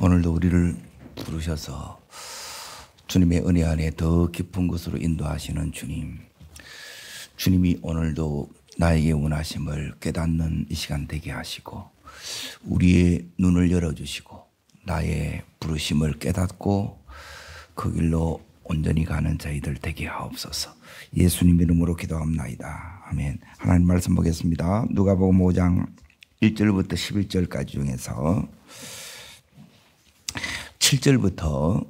오늘도 우리를 부르셔서 주님의 은혜 안에 더 깊은 곳으로 인도하시는 주님, 주님이 오늘도 나에게 원하심을 깨닫는 이 시간 되게 하시고 우리의 눈을 열어주시고 나의 부르심을 깨닫고 그 길로 온전히 가는 저희들 되게 하옵소서. 예수님 이름으로 기도합나이다. 아멘. 하나님 말씀 보겠습니다. 누가복음 5장 1절부터 11절까지 중에서 7절부터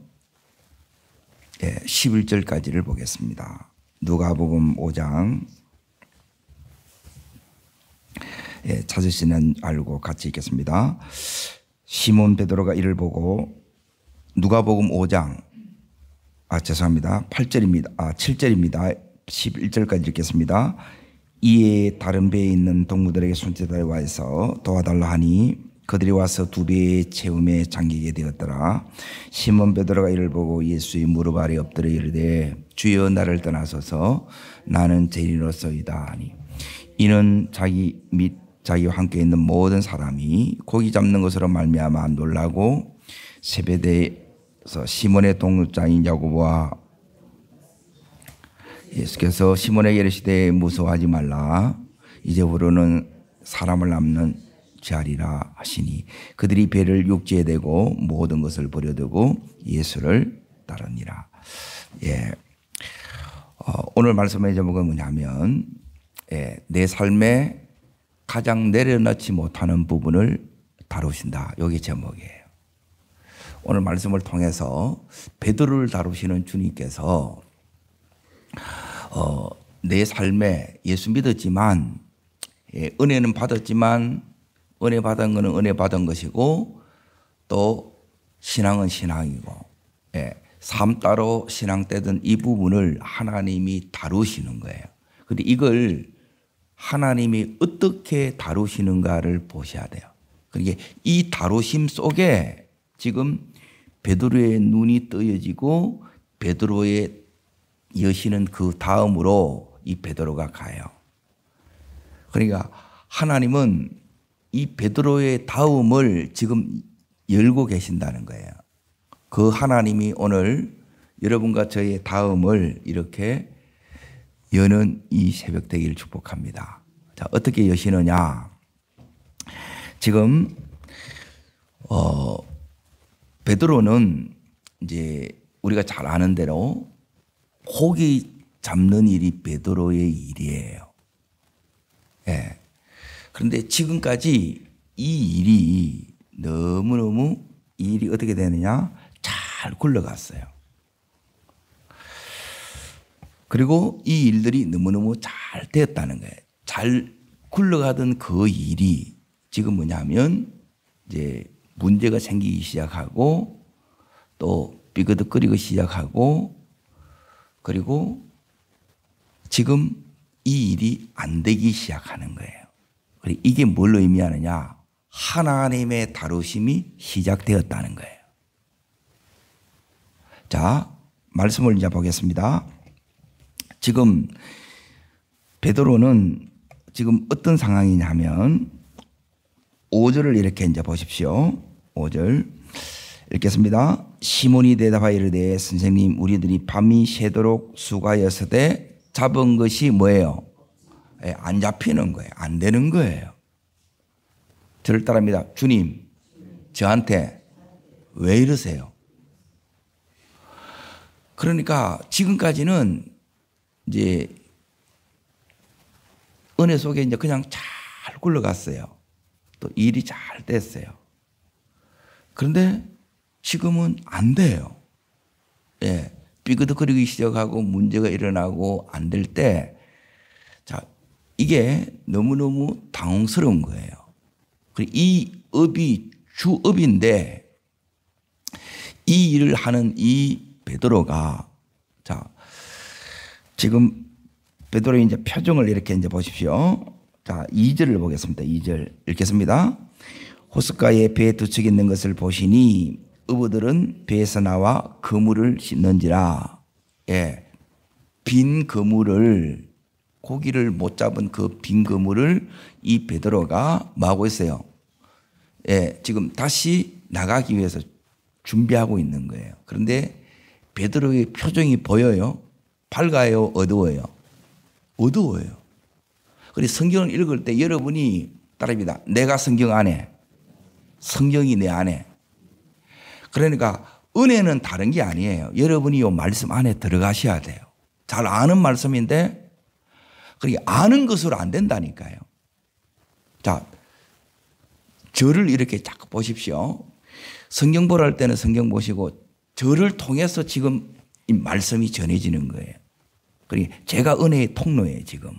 11절까지를 보겠습니다. 누가복음 5장 찾으시는 알고 같이 읽겠습니다. 시몬 베드로가 이를 보고 누가복음 5장 7절입니다. 11절까지 읽겠습니다. 이에 다른 배에 있는 동무들에게 손짓하여 와서 도와달라 하니 그들이 와서 두 배의 채움에 잠기게 되었더라. 시몬 베드로가 이를 보고 예수의 무릎 아래 엎드려 이르되 주여 나를 떠나소서 나는 죄인으로서이다 하니 이는 자기 및 자기와 함께 있는 모든 사람이 고기 잡는 것으로 말미암아 놀라고 세베대에서 시몬의 동자인 야고보와 예수께서 시몬에게 이르시되 무서워하지 말라 이제부로는 사람을 남는 자리라 하시니 그들이 배를 육지에 대고 모든 것을 버려두고 예수를 따르니라. 오늘 말씀의 제목은 뭐냐면 내 삶에 가장 내려놓지 못하는 부분을 다루신다. 여기 제목이에요. 오늘 말씀을 통해서 베드로를 다루시는 주님께서 내 삶에 예수 믿었지만 은혜는 받았지만 은혜 받은 것은 은혜 받은 것이고 또 신앙은 신앙이고 삶 따로 신앙 떼든 이 부분을 하나님이 다루시는 거예요. 그런데 이걸 하나님이 어떻게 다루시는가를 보셔야 돼요. 그러니까 이 다루심 속에 지금 베드로의 눈이 뜨여지고 베드로의 여시는 그 다음으로 이 베드로가 가요. 그러니까 하나님은 이 베드로의 다음을 지금 열고 계신다는 거예요. 그 하나님이 오늘 여러분과 저의 다음을 이렇게 여는 이 새벽 되기를 축복합니다. 자, 어떻게 여시느냐? 지금 베드로는 이제 우리가 잘 아는 대로 고기 잡는 일이 베드로의 일이에요. 그런데 지금까지 이 일이 너무너무 이 일이 어떻게 되느냐? 잘 굴러갔어요. 그리고 이 일들이 너무너무 잘 되었다는 거예요. 잘 굴러가던 그 일이 지금 뭐냐면 이제 문제가 생기기 시작하고 또 삐그덕거리기 시작하고 그리고 지금 이 일이 안 되기 시작하는 거예요. 이게 뭘 의미하느냐? 하나님의 다루심이 시작되었다는 거예요. 자, 말씀을 이제 보겠습니다. 지금 베드로는 지금 어떤 상황이냐면 5절을 이렇게 이제 보십시오. 5절 읽겠습니다. 시몬이 대답하여 이르되 선생님 우리들이 밤이 새도록 수고하였으되 잡은 것이 뭐예요? 안 잡히는 거예요. 안 되는 거예요. 저를 따라합니다. 주님, 저한테 왜 이러세요? 그러니까 지금까지는 이제 은혜 속에 이제 그냥 잘 굴러갔어요. 또 일이 잘 됐어요. 그런데 지금은 안 돼요. 삐그덕거리기 시작하고 문제가 일어나고 안 될 때, 자, 이게 너무너무 당황스러운 거예요. 이 업이 주업인데 이 일을 하는 이 베드로가 자, 지금 베드로의 이제 표정을 이렇게 이제 보십시오. 자, 2절을 보겠습니다. 2절 읽겠습니다. 호숫가에 배 두 척이 있는 것을 보시니 어부들은 배에서 나와 그물을 씻는지라. 빈 그물을 고기를 못 잡은 그 빈 그물을 이 베드로가 뭐하고 있어요? 지금 다시 나가기 위해서 준비하고 있는 거예요. 그런데 베드로의 표정이 보여요? 밝아요? 어두워요? 어두워요. 그래서 성경을 읽을 때 여러분이 따라합니다. 내가 성경 안에, 성경이 내 안에. 그러니까 은혜는 다른 게 아니에요. 여러분이 이 말씀 안에 들어가셔야 돼요. 잘 아는 말씀인데 그게 아는 것으로 안 된다니까요. 자, 저를 이렇게 자꾸 보십시오. 성경 보라 할 때는 성경 보시고 저를 통해서 지금 이 말씀이 전해지는 거예요. 그러니까 제가 은혜의 통로예요, 지금은.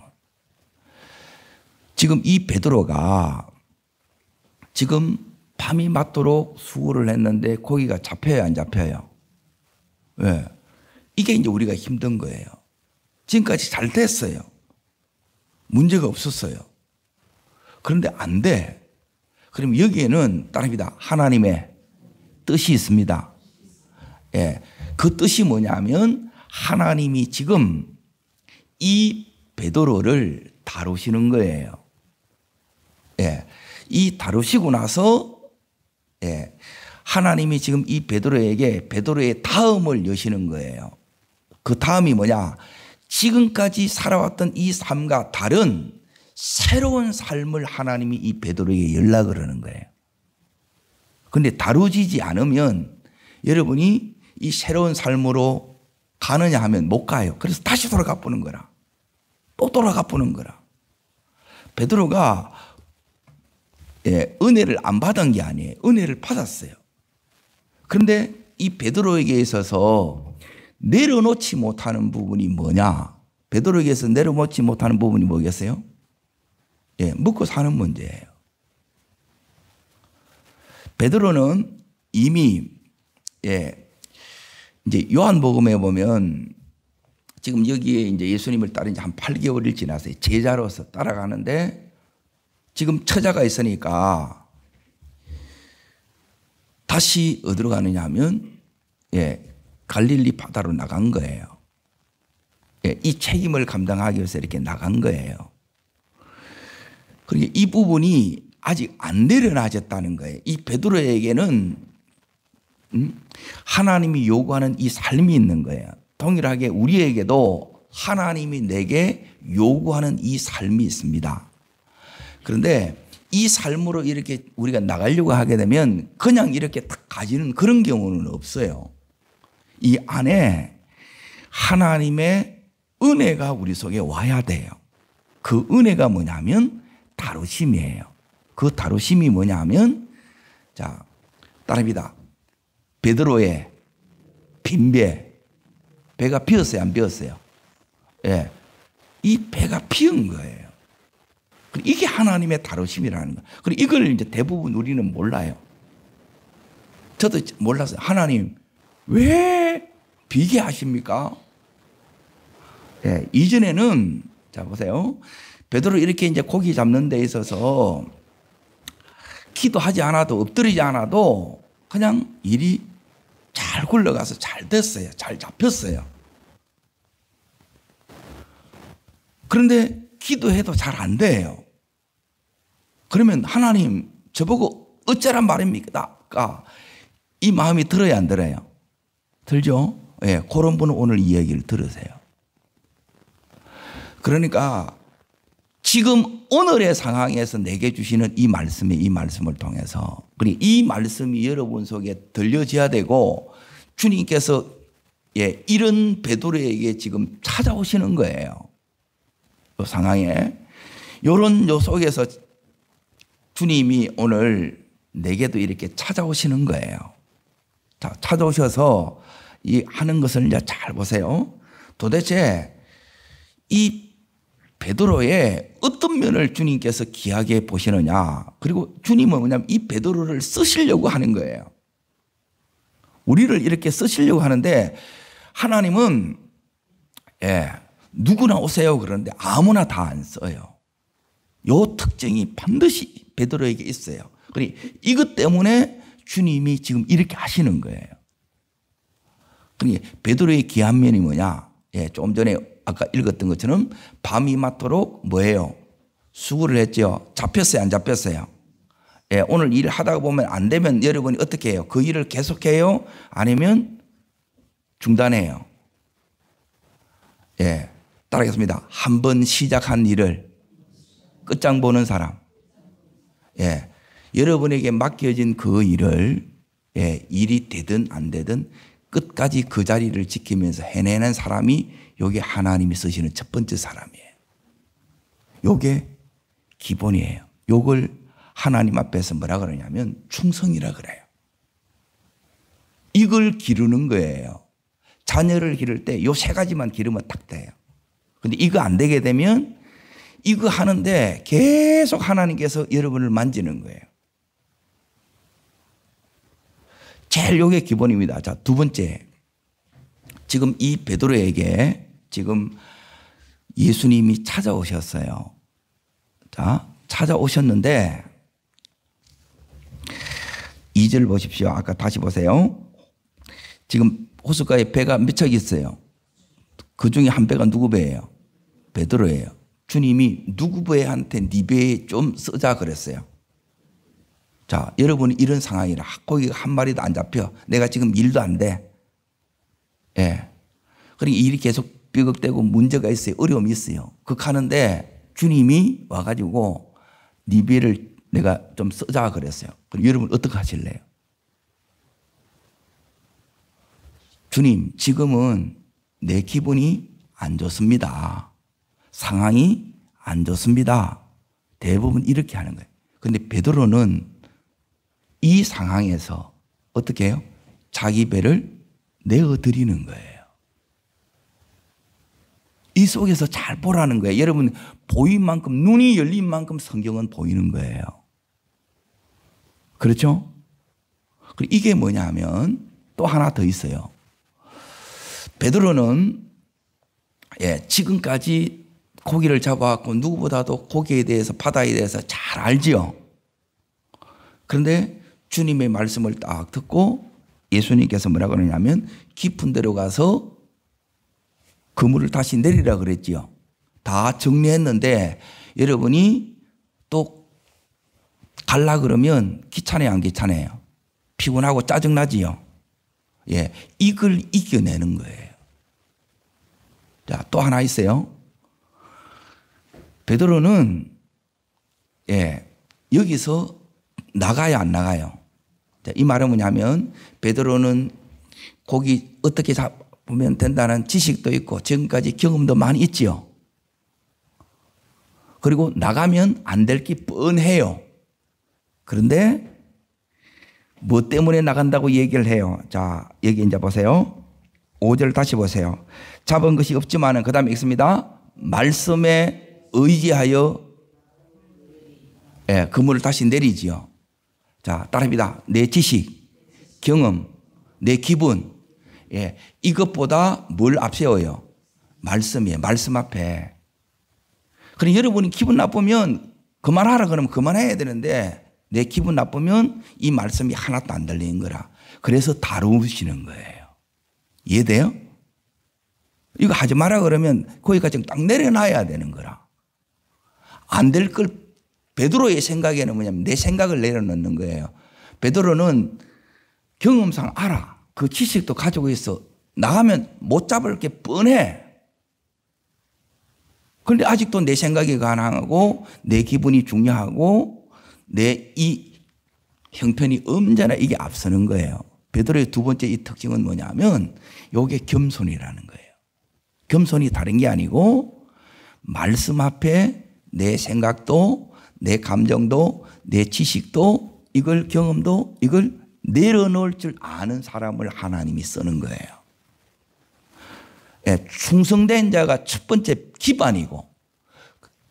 지금 이 베드로가 지금 밤이 맞도록 수고를 했는데 고기가 잡혀요, 안 잡혀요? 왜? 이게 이제 우리가 힘든 거예요. 지금까지 잘 됐어요. 문제가 없었어요. 그런데 안 돼. 그럼 여기에는 따릅니다. 하나님의 뜻이 있습니다. 예. 그 뜻이 뭐냐면 하나님이 지금 이 베드로를 다루시는 거예요. 예. 이 다루시고 나서 예. 하나님이 지금 이 베드로에게 베드로의 다음을 여시는 거예요. 그 다음이 뭐냐? 지금까지 살아왔던 이 삶과 다른 새로운 삶을 하나님이 이 베드로에게 연락을 하는 거예요. 그런데 다루지지 않으면 여러분이 이 새로운 삶으로 가느냐 하면 못 가요. 그래서 다시 돌아가 보는 거라. 또 돌아가 보는 거라. 베드로가 예, 은혜를 안 받은 게 아니에요. 은혜를 받았어요. 그런데 이 베드로에게 있어서 내려놓지 못하는 부분이 뭐냐? 베드로에게서 내려놓지 못하는 부분이 뭐겠어요? 예, 먹고 사는 문제예요. 베드로는 이미 예, 이제 요한복음에 보면 지금 여기에 이제 예수님을 따른 지 한 8개월이 지났어요. 제자로서 따라가는데 지금 처자가 있으니까 다시 어디로 가느냐 하면 예, 갈릴리 바다로 나간 거예요. 예, 이 책임을 감당하기 위해서 이렇게 나간 거예요. 그러니까 이 부분이 아직 안 내려놔졌다는 거예요. 이 베드로에게는 하나님이 요구하는 이 삶이 있는 거예요. 동일하게 우리에게도 하나님이 내게 요구하는 이 삶이 있습니다. 그런데 이 삶으로 이렇게 우리가 나가려고 하게 되면 그냥 이렇게 딱 가지는 그런 경우는 없어요. 이 안에 하나님의 은혜가 우리 속에 와야 돼요. 그 은혜가 뭐냐면 다루심이에요. 그 다루심이 뭐냐면 자, 따릅니다. 베드로의 빈배, 배가 비었어요, 안 비었어요? 예, 이 배가 비은 거예요. 이게 하나님의 다루심이라는 거예요. 그리고 이걸 이제 대부분 우리는 몰라요. 저도 몰랐어요. 하나님 왜 비게 하십니까? 예, 이전에는 자 보세요. 베드로 이렇게 이제 고기 잡는 데 있어서 기도하지 않아도 엎드리지 않아도 그냥 일이 잘 굴러가서 잘 됐어요. 잘 잡혔어요. 그런데 기도해도 잘 안 돼요. 그러면 하나님 저보고 어쩌란 말입니까? 이 마음이 들어야 안 들어요? 들죠? 예, 그런 분은 오늘 이 얘기를 들으세요. 그러니까 지금 오늘의 상황에서 내게 주시는 이 말씀을 통해서 그리고 이 말씀이 여러분 속에 들려져야 되고 주님께서 예, 이런 베드로에게 지금 찾아오시는 거예요. 이 상황에 이런 요 속에서 주님이 오늘 내게도 이렇게 찾아오시는 거예요. 자, 찾아오셔서 이 하는 것을 이제 잘 보세요. 도대체 이 베드로의 어떤 면을 주님께서 귀하게 보시느냐. 그리고 주님은 뭐냐면 이 베드로를 쓰시려고 하는 거예요. 우리를 이렇게 쓰시려고 하는데 하나님은 예, 누구나 오세요 그러는데 아무나 다 안 써요. 요 특징이 반드시 베드로에게 있어요. 그러니까 이것 때문에 주님이 지금 이렇게 하시는 거예요. 그러니까 베드로의 귀한 면이 뭐냐? 예, 조금 전에 아까 읽었던 것처럼 밤이 맞도록 뭐예요? 수고를 했죠. 잡혔어요, 안 잡혔어요? 예, 오늘 일을 하다가 보면 안 되면 여러분이 어떻게 해요? 그 일을 계속해요? 아니면 중단해요? 예, 따라하겠습니다. 한 번 시작한 일을 끝장 보는 사람. 예, 여러분에게 맡겨진 그 일을 예, 일이 되든 안 되든 끝까지 그 자리를 지키면서 해내는 사람이 요게 하나님이 쓰시는 첫 번째 사람이에요. 요게 기본이에요. 요걸 하나님 앞에서 뭐라 그러냐면 충성이라 그래요. 이걸 기르는 거예요. 자녀를 기를 때 요 세 가지만 기르면 딱 돼요. 근데 이거 안 되게 되면 이거 하는데 계속 하나님께서 여러분을 만지는 거예요. 제일 요게 기본입니다. 자, 두 번째. 지금 이 베드로에게 지금 예수님이 찾아오셨어요. 자, 찾아오셨는데 2절 보십시오. 아까 다시 보세요. 지금 호숫가에 배가 몇 척 있어요. 그 중에 한 배가 누구 배예요? 베드로예요. 주님이 누구 배한테 네 배에 좀 쓰자 그랬어요. 자, 여러분이 이런 상황이라 고기가 한 마리도 안 잡혀. 내가 지금 일도 안 돼. 예. 그러니까 일이 계속 삐걱대고 문제가 있어요. 어려움이 있어요. 하는데 주님이 와가지고 네 배를 내가 좀 쓰자 그랬어요. 그럼 여러분 어떻게 하실래요? 주님, 지금은 내 기분이 안 좋습니다. 상황이 안 좋습니다. 대부분 이렇게 하는 거예요. 근데 베드로는 이 상황에서 어떻게 해요? 자기 배를 내어드리는 거예요. 이 속에서 잘 보라는 거예요. 여러분, 보인 만큼, 눈이 열린 만큼 성경은 보이는 거예요. 그렇죠? 그리고 이게 뭐냐 하면 또 하나 더 있어요. 베드로는 예, 지금까지 고기를 잡아왔고 누구보다도 고기에 대해서 바다에 대해서 잘 알지요. 그런데 주님의 말씀을 딱 듣고 예수님께서 뭐라 그러냐면 깊은 데로 가서 그물을 다시 내리라 그랬지요. 다 정리했는데 여러분이 또 갈라 그러면 귀찮아요, 안 귀찮아요? 피곤하고 짜증나지요. 예, 이걸 이겨내는 거예요. 자, 또 하나 있어요. 베드로는 예, 여기서 나가요, 안 나가요? 자, 이 말은 뭐냐면 베드로는 고기 어떻게 잡으면 된다는 지식도 있고 지금까지 경험도 많이 있지요. 그리고 나가면 안 될 게 뻔해요. 그런데 뭐 때문에 나간다고 얘기를 해요? 자, 여기 이제 보세요. 5절 다시 보세요. 잡은 것이 없지만은 그 다음에 있습니다. 말씀에 의지하여 예, 그물을 다시 내리지요. 자, 따라합니다. 내 지식, 경험, 내 기분, 예, 이것보다 뭘 앞세워요? 말씀이에요. 말씀 앞에. 그럼 여러분이 기분 나쁘면 그만하라 그러면 그만해야 되는데 내 기분 나쁘면 이 말씀이 하나도 안 들리는 거라. 그래서 다루시는 거예요. 이해돼요? 이거 하지 마라 그러면 거기까지 딱 내려놔야 되는 거라. 안 될 걸 베드로의 생각에는 뭐냐면 내 생각을 내려놓는 거예요. 베드로는 경험상 알아. 그 지식도 가지고 있어. 나가면 못 잡을 게 뻔해. 그런데 아직도 내 생각이 가능하고 내 기분이 중요하고 내 이 형편이 언제나 이게 앞서는 거예요. 베드로의 두 번째 이 특징은 뭐냐면 이게 겸손이라는 거예요. 겸손이 다른 게 아니고 말씀 앞에 내 생각도 내 감정도 내 지식도 이걸 경험도 이걸 내려놓을 줄 아는 사람을 하나님이 쓰는 거예요. 예, 충성된 자가 첫 번째 기반이고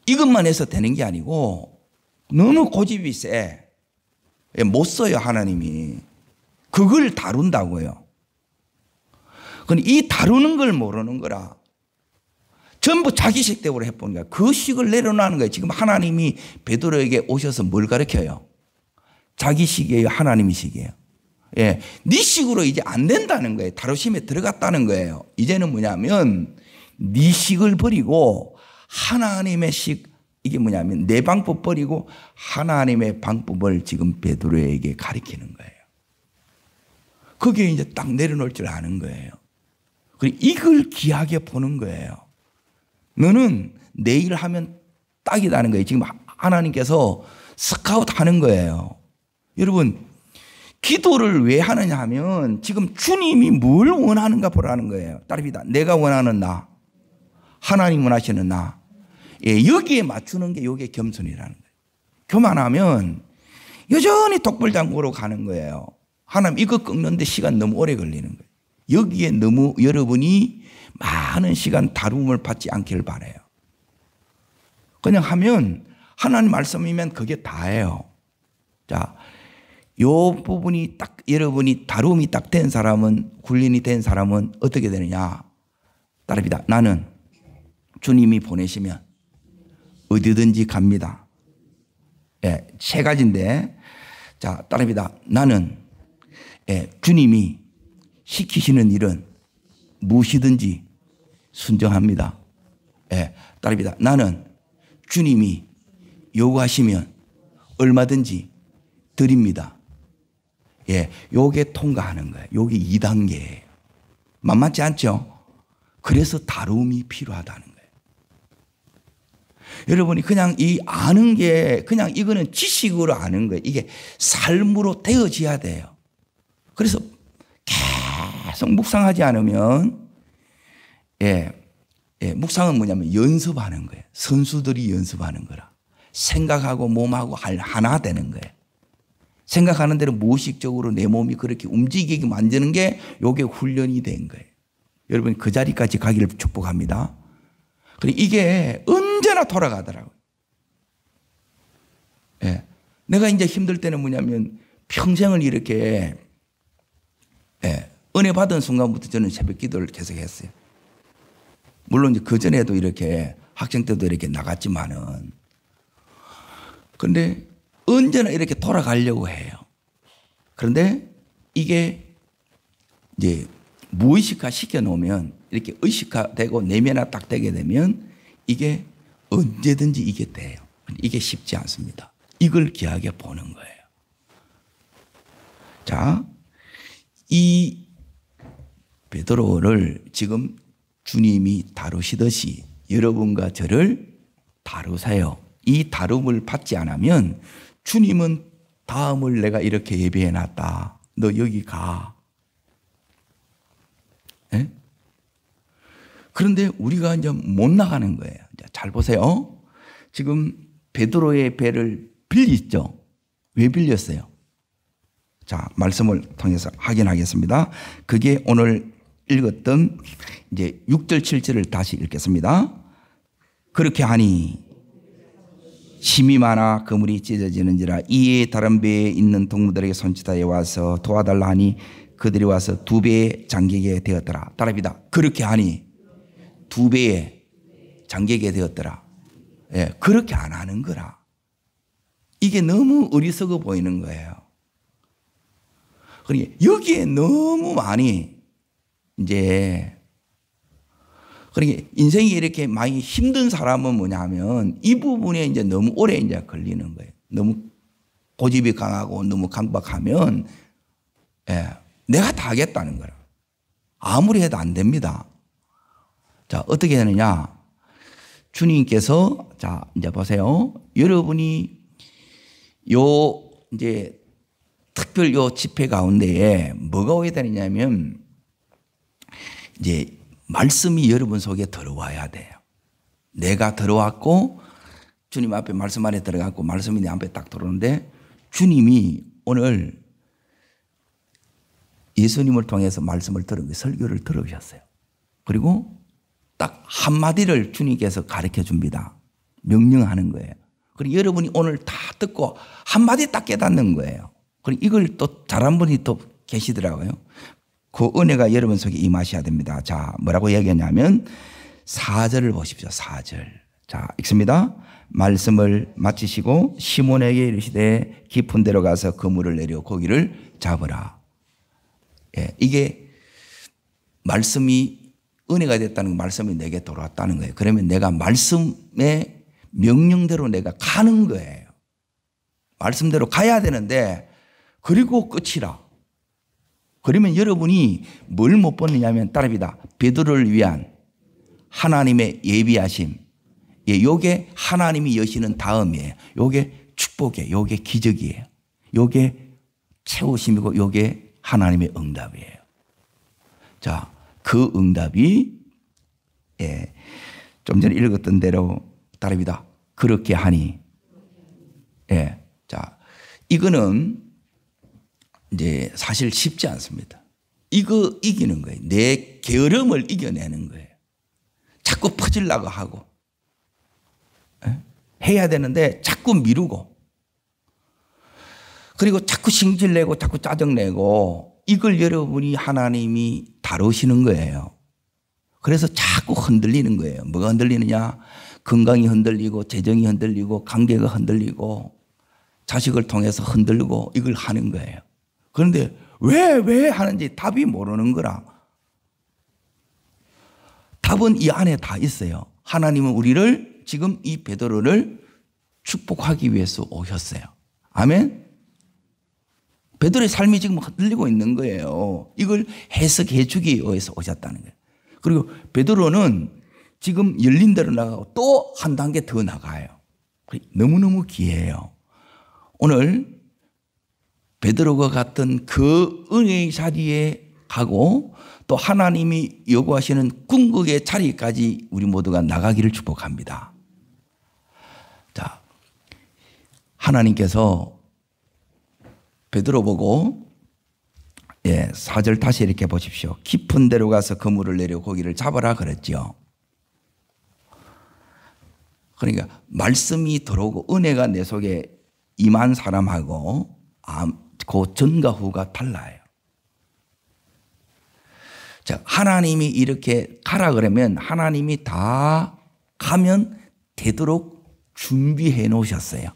이것만 해서 되는 게 아니고 너무 고집이 세. 예, 못 써요 하나님이. 그걸 다룬다고요. 근데 이 다루는 걸 모르는 거라. 전부 자기 식대로 해보는 거야. 그 식을 내려놓는 거예요. 지금 하나님이 베드로에게 오셔서 뭘 가르쳐요? 자기 식이에요? 하나님의 식이에요? 예, 네 식으로 이제 안 된다는 거예요. 다루심에 들어갔다는 거예요. 이제는 뭐냐면 네 식을 버리고 하나님의 식, 이게 뭐냐면 내 방법 버리고 하나님의 방법을 지금 베드로에게 가리키는 거예요. 거기에 이제 딱 내려놓을 줄 아는 거예요. 그리고 이걸 귀하게 보는 거예요. 너는 내 일 하면 딱이다는 거예요. 지금 하나님께서 스카우트 하는 거예요. 여러분, 기도를 왜 하느냐 하면 지금 주님이 뭘 원하는가 보라는 거예요. 따릅니다. 내가 원하는 나, 하나님 원하시는 나. 예, 여기에 맞추는 게 이게 겸손이라는 거예요. 교만하면 여전히 독불장구로 가는 거예요. 하나님 이거 꺾는데 시간 너무 오래 걸리는 거예요. 여기에 너무 여러분이 많은 시간 다룸을 받지 않기를 바라요. 그냥 하면 하나님 말씀이면 그게 다예요. 자, 요 부분이 딱 여러분이 다룸이 딱 된 사람은, 훈련이 된 사람은 어떻게 되느냐? 따릅니다. 나는 주님이 보내시면 어디든지 갑니다. 예, 세 가지인데, 자, 따릅니다. 나는 주님이 시키시는 일은 무엇이든지 순종합니다. 예, 따릅니다. 나는 주님이 요구하시면 얼마든지 드립니다. 예, 요게 통과하는 거예요. 요게 2단계예요. 만만치 않죠? 그래서 다룸이 필요하다는 거예요. 여러분이 그냥 이 아는 게 그냥 이거는 지식으로 아는 거예요. 이게 삶으로 되어져야 돼요. 그래서 계속 묵상하지 않으면 묵상은 뭐냐면 연습하는 거예요. 선수들이 연습하는 거라. 생각하고 몸하고 하나 되는 거예요. 생각하는 대로 무의식적으로 내 몸이 그렇게 움직이게 만드는 게 이게 훈련이 된 거예요. 여러분 그 자리까지 가기를 축복합니다. 그리고 이게 언제나 돌아가더라고요. 예. 내가 이제 힘들 때는 뭐냐면 평생을 이렇게 은혜 받은 순간부터 저는 새벽 기도를 계속 했어요. 물론 이제 그 전에도 이렇게 학생 때도 이렇게 나갔지만은 근데 언제나 이렇게 돌아가려고 해요. 그런데 이게 이제 무의식화 시켜놓으면 이렇게 의식화되고 내면화 딱 되게 되면 이게 언제든지 이게 돼요. 이게 쉽지 않습니다. 이걸 귀하게 보는 거예요. 자, 이 베드로를 지금 주님이 다루시듯이 여러분과 저를 다루세요. 이 다rum을 받지 않으면 주님은 다음을 내가 이렇게 예비해 놨다. 너 여기 가. 네? 그런데 우리가 이제 못 나가는 거예요. 잘 보세요. 지금 베드로의 배를 빌렸죠. 왜 빌렸어요? 자, 말씀을 통해서 확인하겠습니다. 그게 오늘 읽었던 이제 6절, 7절을 다시 읽겠습니다. 그렇게 하니 힘이 많아 그물이 찢어지는지라 이에 다른 배에 있는 동무들에게 손짓하여 와서 도와달라 하니 그들이 와서 2배에 잠기게 되었더라. 따라합니다. 그렇게 하니 2배에 잠기게 되었더라. 예, 그렇게 안 하는 거라. 이게 너무 어리석어 보이는 거예요. 그러니까 여기에 너무 많이 이제 그러니까 인생이 이렇게 많이 힘든 사람은 뭐냐면 이 부분에 이제 너무 오래 이제 걸리는 거예요. 너무 고집이 강하고 너무 강박하면 내가 다 하겠다는 거라. 아무리 해도 안 됩니다. 자, 어떻게 하느냐? 주님께서 자, 이제 보세요. 여러분이 요 이제 특별 요 집회 가운데에 뭐가 오게 되느냐면 이제 말씀이 여러분 속에 들어와야 돼요. 내가 들어왔고 주님 앞에 말씀 안에 들어갔고 말씀이 내 앞에 딱 들어오는데 주님이 오늘 예수님을 통해서 말씀을 들은 설교를 들으셨어요. 그리고 딱 한마디를 주님께서 가르쳐 줍니다. 명령하는 거예요. 그리고 여러분이 오늘 다 듣고 한마디 딱 깨닫는 거예요. 그리고 이걸 또 잘한 분이 또 계시더라고요. 그 은혜가 여러분 속에 임하셔야 됩니다. 자, 뭐라고 얘기하냐면 4절을 보십시오. 4절. 자, 읽습니다. 말씀을 마치시고 시몬에게 이르시되 깊은 데로 가서 그물을 내려 고기를 잡으라. 예, 이게 말씀이 은혜가 됐다는 건 말씀이 내게 돌아왔다는 거예요. 그러면 내가 말씀에 명령대로 내가 가는 거예요. 말씀대로 가야 되는데 그리고 끝이라. 그러면 여러분이 뭘 못 보느냐면 따라합니다. 베드로를 위한 하나님의 예비하심. 예, 요게 하나님이 여시는 다음이에요. 요게 축복이에요. 요게 기적이에요. 요게 채우심이고 요게 하나님의 응답이에요. 자, 그 응답이 예, 좀 전에 읽었던 대로 따릅니다. 그렇게 하니. 예, 자, 이거는 이제 사실 쉽지 않습니다. 이거 이기는 거예요. 내 게으름을 이겨내는 거예요. 자꾸 퍼질라고 하고 예? 해야 되는데 자꾸 미루고 그리고 자꾸 승질내고 자꾸 짜증내고 이걸 여러분이 하나님이 다루시는 거예요. 그래서 자꾸 흔들리는 거예요. 뭐가 흔들리느냐? 건강이 흔들리고 재정이 흔들리고 관계가 흔들리고 자식을 통해서 흔들고 이걸 하는 거예요. 그런데 왜 하는지 답이 모르는 거라. 답은 이 안에 다 있어요. 하나님은 우리를 지금 이 베드로를 축복하기 위해서 오셨어요. 아멘. 베드로의 삶이 지금 흔들리고 있는 거예요. 이걸 해석해 주기 위해서 오셨다는 거예요. 그리고 베드로는 지금 열린 대로 나가고 또 한 단계 더 나가요. 너무너무 귀해요. 오늘 베드로가 갔던 그 은혜의 자리에 가고 또 하나님이 요구하시는 궁극의 자리까지 우리 모두가 나가기를 축복합니다. 자, 하나님께서 베드로 보고 4절 다시 이렇게 보십시오. 깊은 데로 가서 그물을 내려 고기를 잡아라 그랬죠. 그러니까 말씀이 들어오고 은혜가 내 속에 임한 사람하고 그 전과 후가 달라요. 자, 하나님이 이렇게 가라 그러면 하나님이 다 가면 되도록 준비해 놓으셨어요.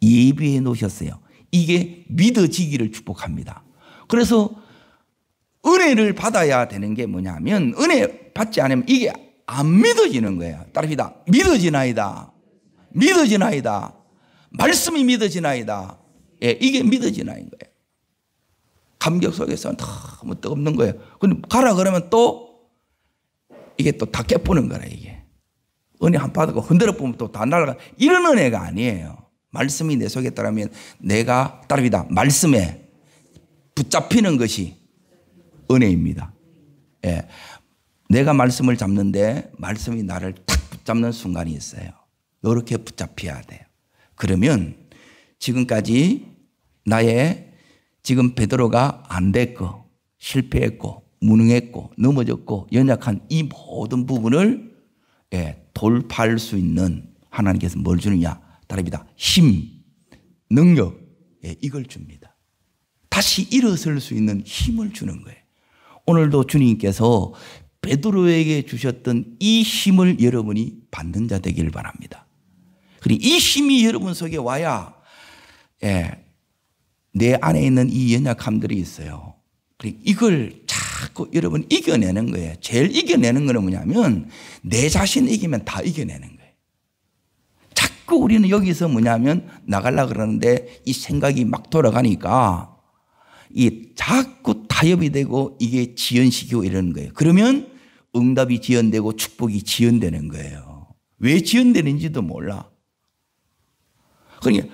예비해 놓으셨어요. 이게 믿어지기를 축복합니다. 그래서 은혜를 받아야 되는 게 뭐냐면 은혜 받지 않으면 이게 안 믿어지는 거예요. 따릅니다. 믿어지나이다. 믿어지나이다. 말씀이 믿어지나이다. 예, 이게 믿어지나인 거예요. 감격 속에서는 너무 뜨겁는 거예요. 근데 가라 그러면 또 이게 또 다 깨부는 거라 이게. 은혜 한 받고 흔들어 보면 또 다 날아가. 이런 은혜가 아니에요. 말씀이 내 속에 따르면 내가 따릅니다. 말씀에 붙잡히는 것이 은혜입니다. 예. 내가 말씀을 잡는데 말씀이 나를 탁 붙잡는 순간이 있어요. 이렇게 붙잡혀야 돼요. 그러면 지금까지 나의 지금 베드로가 안 됐고 실패했고 무능했고 넘어졌고 연약한 이 모든 부분을 돌파할 수 있는 하나님께서 뭘 주느냐? 다릅니다. 힘, 능력 이걸 줍니다. 다시 일어설 수 있는 힘을 주는 거예요. 오늘도 주님께서 베드로에게 주셨던 이 힘을 여러분이 받는 자 되기를 바랍니다. 그리고 이 힘이 여러분 속에 와야 내 안에 있는 이 연약함들이 있어요. 그리고 이걸 자꾸 여러분 이겨내는 거예요. 제일 이겨내는 거는 뭐냐면 내 자신 이기면 다 이겨내는 거예요. 자꾸 우리는 여기서 뭐냐면 나가려고 그러는데 이 생각이 막 돌아가니까 이 자꾸 타협이 되고 이게 지연시키고 이러는 거예요. 그러면 응답이 지연되고 축복이 지연되는 거예요. 왜 지연되는지도 몰라. 그러니까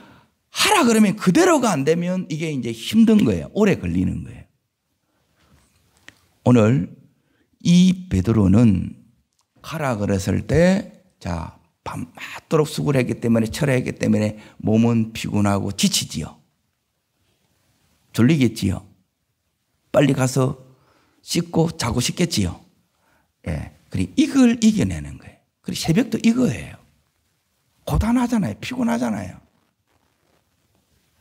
하라 그러면 그대로가 안 되면 이게 이제 힘든 거예요. 오래 걸리는 거예요. 오늘 이 베드로는 가라 그랬을 때 자, 밤낮도록 수고를 했기 때문에 철회했기 때문에 몸은 피곤하고 지치지요. 졸리겠지요. 빨리 가서 씻고 자고 싶겠지요. 그리고 이걸 이겨내는 거예요. 그리고 새벽도 이거예요. 고단하잖아요. 피곤하잖아요.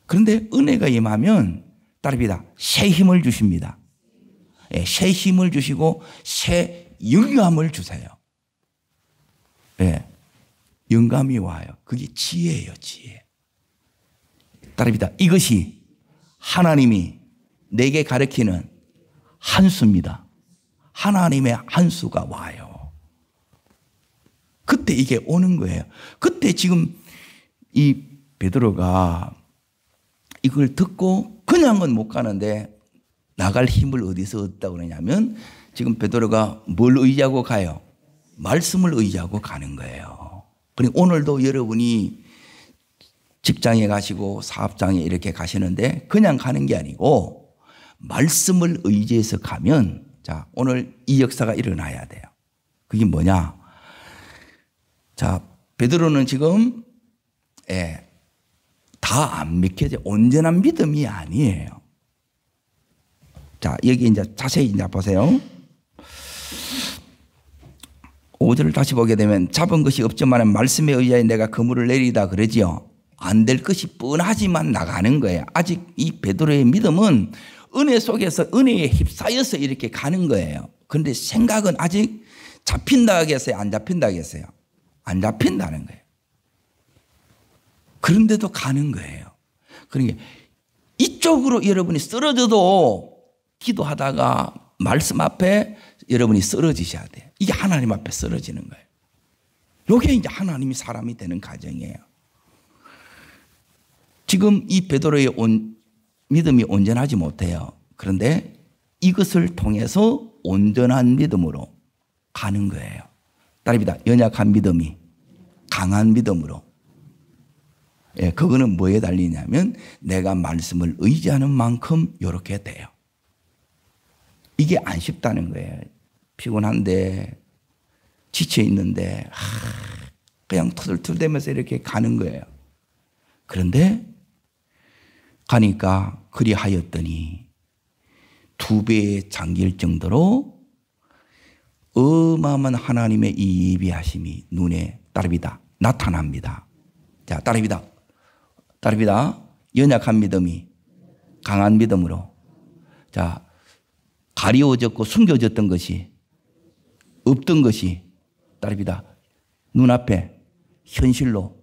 그런데 은혜가 임하면 따릅니다. 새 힘을 주십니다. 새 힘을 주시고 새 영감을 주세요. 영감이 와요. 그게 지혜예요. 지혜. 따릅니다. 이것이 하나님이 내게 가르치는 한 수입니다. 하나님의 한 수가 와요. 그때 이게 오는 거예요. 그때 지금 이 베드로가 이걸 듣고 그냥은 못 가는데 나갈 힘을 어디서 얻다고 그러냐면 지금 베드로가 뭘 의지하고 가요? 말씀을 의지하고 가는 거예요. 그리고 오늘도 여러분이 직장에 가시고 사업장에 이렇게 가시는데 그냥 가는 게 아니고 말씀을 의지해서 가면 자, 오늘 이 역사가 일어나야 돼요. 그게 뭐냐? 자, 베드로는 지금 다 안 믿겨져. 온전한 믿음이 아니에요. 자, 여기 이제 자세히 이제 보세요. 5절을 다시 보게 되면 잡은 것이 없지만 말씀에 의하여 내가 그물을 내리다 그러지요. 안 될 것이 뻔하지만 나가는 거예요. 아직 이 베드로의 믿음은 은혜 속에서 은혜에 휩싸여서 이렇게 가는 거예요. 그런데 생각은 아직 잡힌다 하겠어요? 안 잡힌다 하겠어요? 안 잡힌다는 거예요. 그런데도 가는 거예요. 그러니까 이쪽으로 여러분이 쓰러져도 기도하다가 말씀 앞에 여러분이 쓰러지셔야 돼요. 이게 하나님 앞에 쓰러지는 거예요. 이게 이제 하나님이 사람이 되는 과정이에요. 지금 이 베드로의 믿음이 온전하지 못해요. 그런데 이것을 통해서 온전한 믿음으로 가는 거예요. 따릅니다. 연약한 믿음이 강한 믿음으로. 예, 그거는 뭐에 달리냐면 내가 말씀을 의지하는 만큼 이렇게 돼요. 이게 안 쉽다는 거예요. 피곤한데 지쳐 있는데 그냥 투덜투덜대면서 이렇게 가는 거예요. 그런데 가니까 그리하였더니 2배에 잠길 정도로 어마어마한 하나님의 이 예비하심이 눈에 따릅니다. 나타납니다. 자, 따릅니다. 연약한 믿음이 강한 믿음으로. 자, 가리워졌고 숨겨졌던 것이 없던 것이 따릅니다. 눈앞에 현실로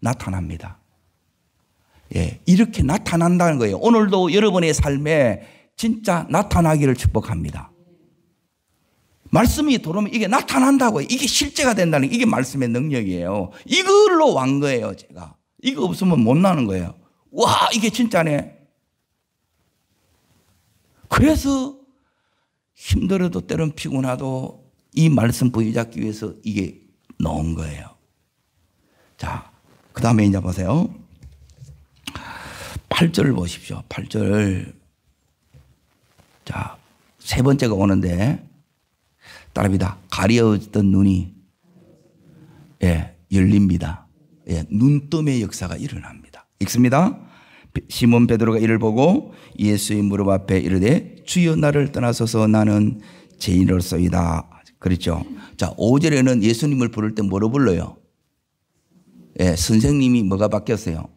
나타납니다. 예, 이렇게 나타난다는 거예요. 오늘도 여러분의 삶에 진짜 나타나기를 축복합니다. 말씀이 들어오면 이게 나타난다고요. 이게 실제가 된다는 이게 말씀의 능력이에요. 이걸로 완 거예요, 제가. 이거 없으면 못 나는 거예요. 와, 이게 진짜네. 그래서 힘들어도 때론 피곤하도 이 말씀 부여잡기 위해서 이게 넣은 거예요. 자, 그 다음에 이제 보세요. 8절을 보십시오. 8절. 자, 세 번째가 오는데 따릅니다. 가려웠던 눈이 열립니다. 눈뜸의 역사가 일어납니다. 읽습니다. 시몬 베드로가 이를 보고 예수의 무릎 앞에 이르되 주여 나를 떠나소서 나는 죄인으로소이다. 그렇죠. 자, 5절에는 예수님을 부를 때 뭐로 불러요? 선생님이 뭐가 바뀌었어요?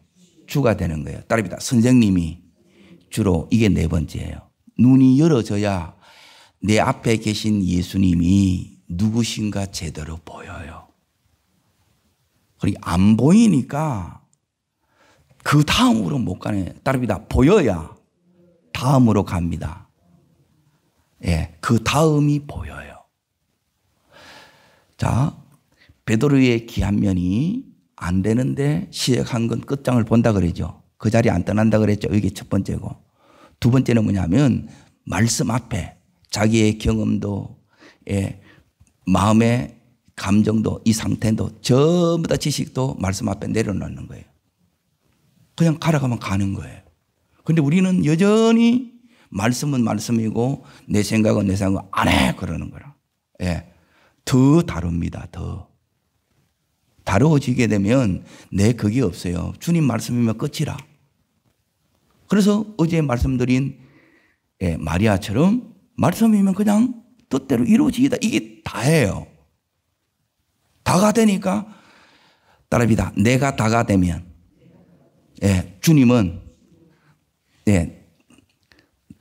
주가 되는 거예요. 따릅니다. 선생님이 주로. 이게 네 번째예요. 눈이 열어져야 내 앞에 계신 예수님이 누구신가 제대로 보여요. 그리고 안 보이니까 그 다음으로 못 가네. 따릅니다. 보여야 다음으로 갑니다. 그 다음이 보여요. 자, 베드로의 귀한 면이 안 되는데 시작한 건 끝장을 본다 그러죠. 그 자리에 안 떠난다 그랬죠. 이게 첫 번째고. 두 번째는 뭐냐면 말씀 앞에 자기의 경험도 마음의 감정도 이 상태도 전부 다 지식도 말씀 앞에 내려놓는 거예요. 그냥 가라가면 가는 거예요. 그런데 우리는 여전히 말씀은 말씀이고 내 생각은 내 생각 안 해 그러는 거라. 더 다룹니다. 더 다루어지게 되면 내 그게 없어요. 주님 말씀이면 끝이라. 그래서 어제 말씀드린 마리아처럼 말씀이면 그냥 뜻대로 이루어지다. 이게 다예요. 다가 되니까 따릅니다. 내가 다가 되면 주님은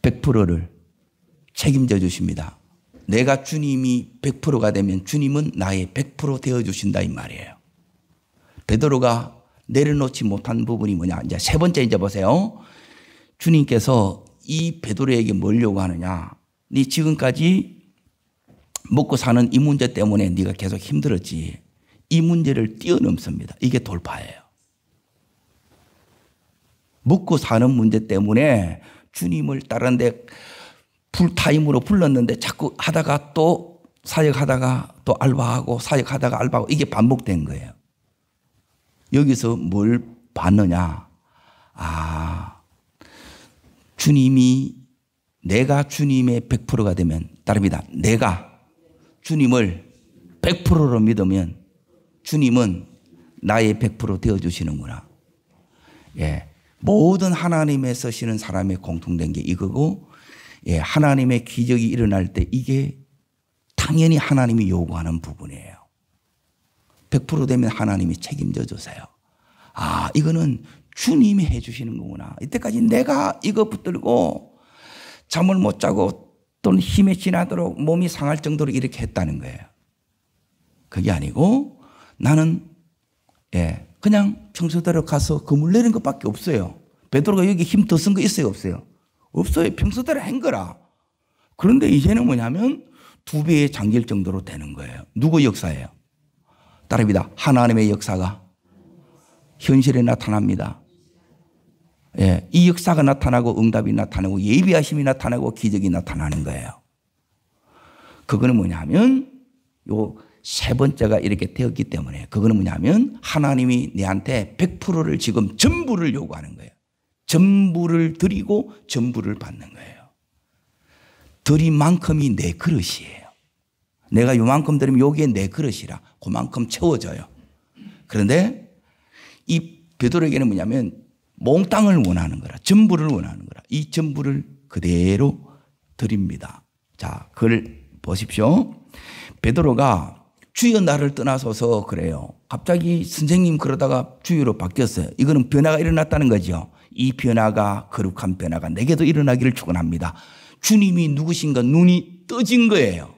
100%를 책임져 주십니다. 내가 주님이 100%가 되면 주님은 나의 100% 되어 주신다 이 말이에요. 베드로가 내려놓지 못한 부분이 뭐냐? 이제 세 번째 이제 보세요. 주님께서 이 베드로에게 뭘 요구하느냐? 네 지금까지 먹고 사는 이 문제 때문에 네가 계속 힘들었지. 이 문제를 뛰어넘습니다. 이게 돌파예요. 먹고 사는 문제 때문에 주님을 다른데 풀타임으로 불렀는데 자꾸 하다가 또 사역하다가 또 알바하고 사역하다가 알바하고 이게 반복된 거예요. 여기서 뭘 봤느냐? 주님이 내가 주님의 100%가 되면 다릅니다. 내가 주님을 100%로 믿으면 주님은 나의 100% 되어주시는구나. 예. 모든 하나님의 쓰시는 사람의 공통된 게 이거고, 예. 하나님의 기적이 일어날 때 이게 당연히 하나님이 요구하는 부분이에요. 100% 되면 하나님이 책임져 주세요. 이거는 주님이 해 주시는 거구나. 이때까지 내가 이거 붙들고 잠을 못 자고 또는 힘에 지나도록 몸이 상할 정도로 이렇게 했다는 거예요. 그게 아니고 나는 그냥 평소대로 가서 그물 내린 것밖에 없어요. 베드로가 여기 힘 더 쓴 거 있어요, 없어요? 없어요. 평소대로 한 거라. 그런데 이제는 뭐냐면 2배에 잠길 정도로 되는 거예요. 누구 역사예요? 따릅니다. 하나님의 역사가 현실에 나타납니다. 예, 이 역사가 나타나고 응답이 나타나고 예비하심이 나타나고 기적이 나타나는 거예요. 그거는 뭐냐면 요 세 번째가 이렇게 되었기 때문에 그거는 뭐냐면 하나님이 내한테 100%를 지금 전부를 요구하는 거예요. 전부를 드리고 전부를 받는 거예요. 드린 만큼이 내 그릇이에요. 내가 요만큼 드리면 요게 내 그릇이라 그만큼 채워져요. 그런데 이 베드로에게는 뭐냐면 몽땅을 원하는 거라, 전부를 원하는 거라. 이 전부를 그대로 드립니다. 자, 그걸 보십시오. 베드로가 주여 나를 떠나소서 그래요. 갑자기 선생님 그러다가 주여로 바뀌었어요. 이거는 변화가 일어났다는 거죠. 이 변화가 거룩한 변화가 내게도 일어나기를 축원합니다. 주님이 누구신가 눈이 떠진 거예요.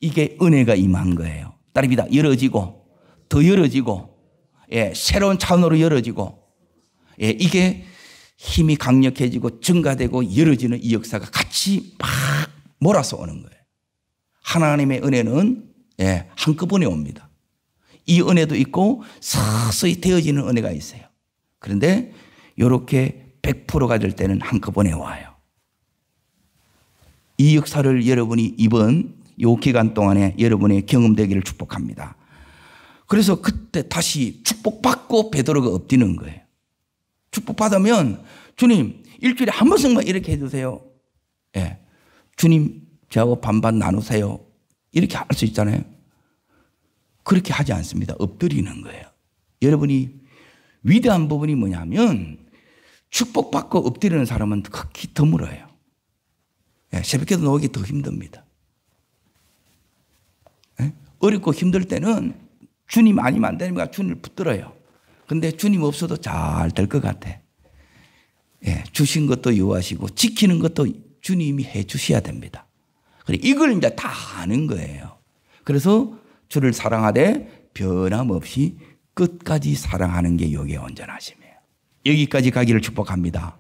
이게 은혜가 임한 거예요. 따릅니다. 열어지고 더 열어지고 새로운 차원으로 열어지고 이게 힘이 강력해지고 증가되고 열어지는 이 역사가 같이 막 몰아서 오는 거예요. 하나님의 은혜는 한꺼번에 옵니다. 이 은혜도 있고 서서히 되어지는 은혜가 있어요. 그런데 이렇게 100%가 될 때는 한꺼번에 와요. 이 역사를 여러분이 이번 이 기간 동안에 여러분의 경험되기를 축복합니다. 그래서 그때 다시 축복받고 베드로가 엎드리는 거예요. 축복받으면 주님 일주일에 한 번씩만 이렇게 해주세요. 주님 저하고 반반 나누세요. 이렇게 할 수 있잖아요. 그렇게 하지 않습니다. 엎드리는 거예요. 여러분이 위대한 부분이 뭐냐면 축복받고 엎드리는 사람은 극히 드물어요. 새벽에도 나오기 더 힘듭니다. 어렵고 힘들 때는 주님 아니면 안 되니까 주님을 붙들어요. 근데 주님 없어도 잘 될 것 같아. 주신 것도 요하시고 지키는 것도 주님이 해 주셔야 됩니다. 이걸 이제 다 아는 거예요. 그래서 주를 사랑하되 변함없이 끝까지 사랑하는 게 여기에 온전하심이에요. 여기까지 가기를 축복합니다.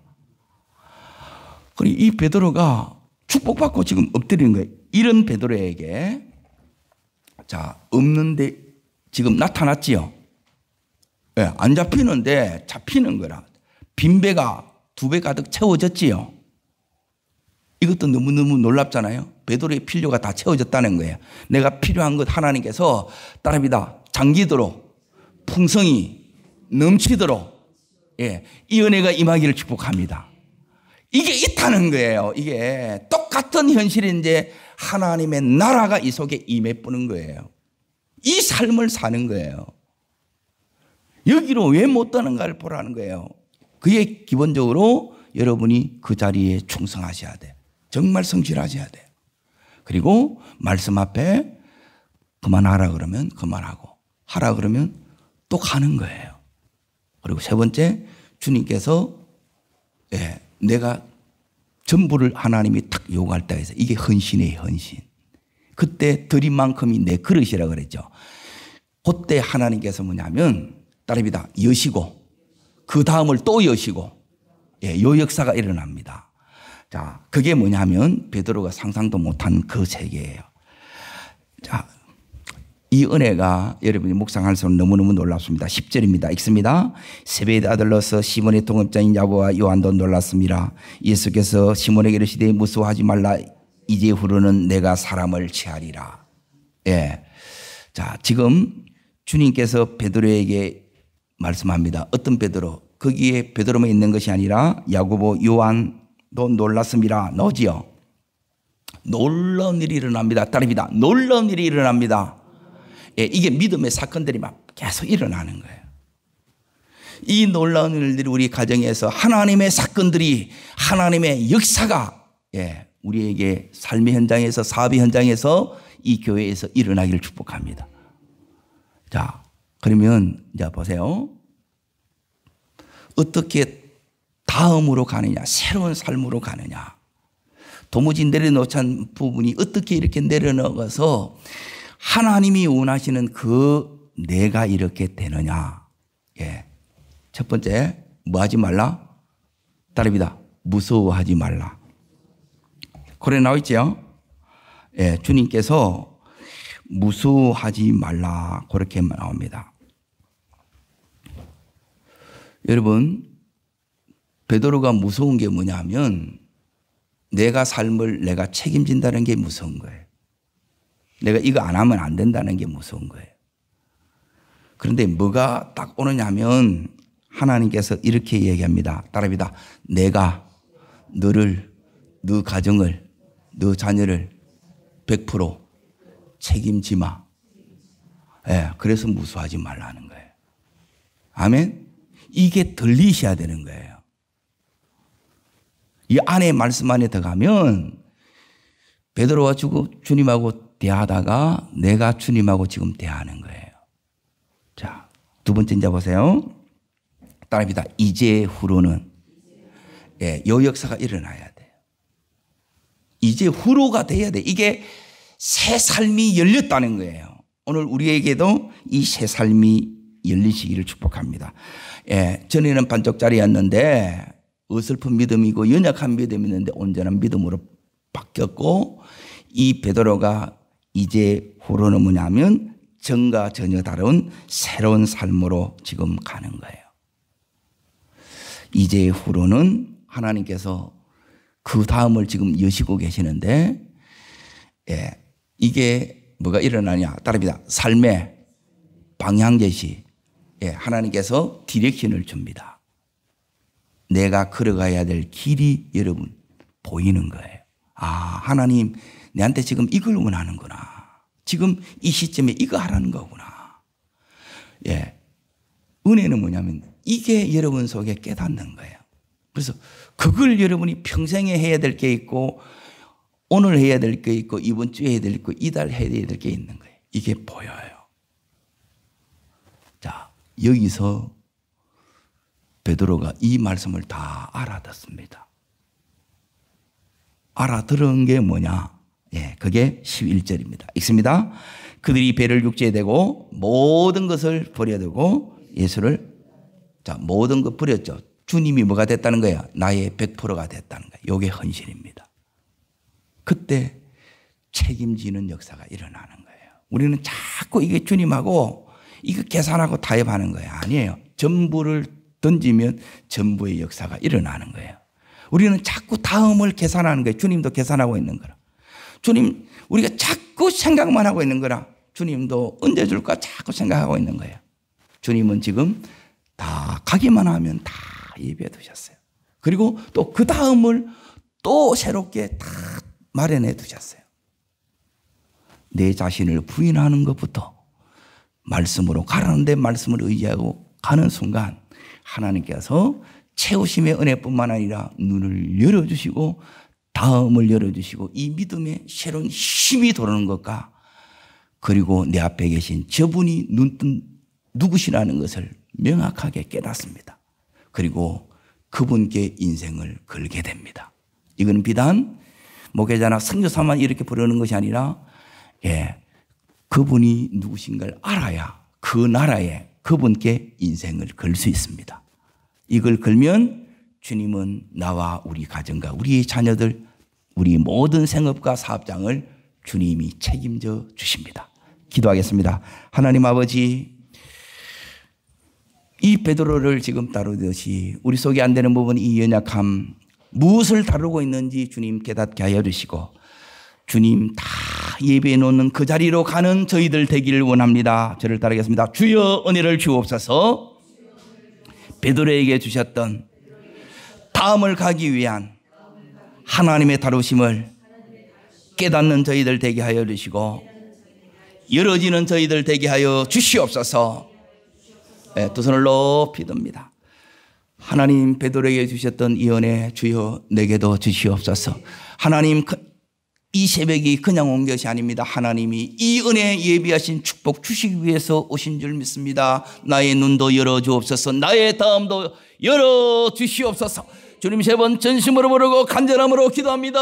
그리고 이 베드로가 축복받고 지금 엎드리는 거예요. 이런 베드로에게 자, 없는데 지금 나타났지요. 안 잡히는데 잡히는 거라. 빈배가 2배 가득 채워졌지요. 이것도 너무너무 놀랍잖아요. 베드로의 필요가 다 채워졌다는 거예요. 내가 필요한 것 하나님께서 따릅니다. 잠기도록 풍성이 넘치도록 이 은혜가 임하기를 축복합니다. 이게 있다는 거예요. 이게 똑같은 현실인데 하나님의 나라가 이 속에 임해보는 거예요. 이 삶을 사는 거예요. 여기로 왜 못 가는가를 보라는 거예요. 그게 기본적으로 여러분이 그 자리에 충성하셔야 돼요. 정말 성실하셔야 돼요. 그리고 말씀 앞에 그만하라 그러면 그만하고 하라 그러면 또 가는 거예요. 그리고 세 번째, 주님께서 내가 전부를 하나님이 딱 요구할 때가 있어요. 이게 헌신이에요, 헌신. 그때 드린 만큼이 내 그릇이라고 그랬죠. 그때 하나님께서 뭐냐면 따릅니다. 여시고 그 다음을 또 여시고 요 역사가 일어납니다. 자, 그게 뭐냐면 베드로가 상상도 못한 그 세계예요. 자, 이 은혜가 여러분이 묵상할수록 너무너무 놀랍습니다. 10절입니다. 읽습니다. 세베의 아들로서 시몬의 동업자인 야고보와 요한도 놀랐습니다. 예수께서 시몬에게 이르시되 무서워하지 말라. 이제 후로는 내가 사람을 취하리라. 예. 자, 지금 주님께서 베드로에게 말씀합니다. 어떤 베드로? 거기에 베드로만 있는 것이 아니라 야고보, 요한도 놀랐습니다. 너지요? 놀라운 일이 일어납니다. 따릅니다. 놀라운 일이 일어납니다. 예, 이게 믿음의 사건들이 막 계속 일어나는 거예요. 이 놀라운 일들이 우리 가정에서 하나님의 사건들이, 하나님의 역사가, 예, 우리에게 삶의 현장에서, 사업의 현장에서, 이 교회에서 일어나기를 축복합니다. 자, 그러면 이제 보세요. 어떻게 다음으로 가느냐, 새로운 삶으로 가느냐. 도무지 내려놓은 부분이 어떻게 이렇게 내려놓아서 하나님이 원하시는 그 내가 이렇게 되느냐. 예. 첫 번째, 뭐 하지 말라? 따릅니다. 무서워하지 말라. 그래 나와 있죠? 예, 주님께서 무서워하지 말라. 그렇게 나옵니다. 여러분, 베드로가 무서운 게 뭐냐면 내가 삶을 내가 책임진다는 게 무서운 거예요. 내가 이거 안 하면 안 된다는 게 무서운 거예요. 그런데 뭐가 딱 오느냐면 하나님께서 이렇게 얘기합니다. 따라합니다. 내가 너를, 너 가정을, 너 자녀를 100% 책임지마. 예, 그래서 무서워하지 말라는 거예요. 아멘? 이게 들리셔야 되는 거예요. 이 안에 말씀 안에 들어가면 베드로와 주님하고 대하다가 내가 주님하고 지금 대하는 거예요. 자, 두 번째 이제 보세요. 따라합니다. 이제 후로는, 예, 요 역사가 일어나야 돼요. 이제 후로가 돼야 돼. 이게 새 삶이 열렸다는 거예요. 오늘 우리에게도 이 새 삶이 열리시기를 축복합니다. 예, 전에는 반쪽짜리였는데 어설픈 믿음이고 연약한 믿음이었는데 온전한 믿음으로 바뀌었고, 이 베드로가 이제 후로는 뭐냐면 전과 전혀 다른 새로운 삶으로 지금 가는 거예요. 이제 후로는 하나님께서 그 다음을 지금 여시고 계시는데, 예, 이게 뭐가 일어나냐? 따릅니다. 삶의 방향 제시. 예, 하나님께서 디렉션을 줍니다. 내가 걸어가야 될 길이 여러분 보이는 거예요. 아, 하나님 내한테 지금 이걸 원하는구나. 지금 이 시점에 이거 하라는 거구나. 예, 은혜는 뭐냐면 이게 여러분 속에 깨닫는 거예요. 그래서 그걸 여러분이 평생에 해야 될 게 있고, 오늘 해야 될 게 있고, 이번 주에 해야 될 게 있고, 이달 해야 될 게 있는 거예요. 이게 보여요. 자, 여기서 베드로가 이 말씀을 다 알아듣습니다. 알아들은 게 뭐냐? 예, 그게 11절입니다. 읽습니다. 그들이 배를 육지에 대고 모든 것을 버려두고 예수를, 자, 모든 것 버렸죠. 주님이 뭐가 됐다는 거예요? 나의 100%가 됐다는 거예요. 이게 헌신입니다. 그때 책임지는 역사가 일어나는 거예요. 우리는 자꾸 이게 주님하고 이거 계산하고 타협하는 거예요. 아니에요. 전부를 던지면 전부의 역사가 일어나는 거예요. 우리는 자꾸 다음을 계산하는 거예요. 주님도 계산하고 있는 거라. 주님, 우리가 자꾸 생각만 하고 있는 거라. 주님도 언제 줄까 자꾸 생각하고 있는 거예요. 주님은 지금 다 가기만 하면 다 예비해 두셨어요. 그리고 또 그 다음을 또 새롭게 다 마련해 두셨어요. 내 자신을 부인하는 것부터 말씀으로 가라는데 말씀을 의지하고 가는 순간 하나님께서 채우심의 은혜뿐만 아니라 눈을 열어주시고 다음을 열어주시고 이 믿음의 새로운 힘이 도는 것과, 그리고 내 앞에 계신 저분이 눈뜬 누구시라는 것을 명확하게 깨닫습니다. 그리고 그분께 인생을 걸게 됩니다. 이건 비단 목회자나 선교사만 이렇게 부르는 것이 아니라, 예, 그분이 누구신가를 알아야 그 나라에 그분께 인생을 걸 수 있습니다. 이걸 걸면 주님은 나와 우리 가정과 우리의 자녀들, 우리 모든 생업과 사업장을 주님이 책임져 주십니다. 기도하겠습니다. 하나님 아버지, 이 베드로를 지금 다루듯이 우리 속에 안 되는 부분, 이 연약함, 무엇을 다루고 있는지 주님 깨닫게 하여 주시고, 주님 다 예배해 놓는 그 자리로 가는 저희들 되기를 원합니다. 저를 따르겠습니다. 주여 은혜를 주옵소서. 베드로에게 주셨던 다음을 가기 위한 하나님의 다루심을 깨닫는 저희들 되게 하여 주시고, 열어지는 저희들 되게 하여 주시옵소서. 네, 두 손을 높이 듭니다. 하나님 베드로에게 주셨던 이 은혜 주여 내게도 주시옵소서. 하나님, 이 새벽이 그냥 온 것이 아닙니다. 하나님이 이 은혜 예비하신 축복 주시기 위해서 오신 줄 믿습니다. 나의 눈도 열어주옵소서. 나의 다음도 열어주시옵소서. 주님, 세 번 전심으로 부르고 간절함으로 기도합니다.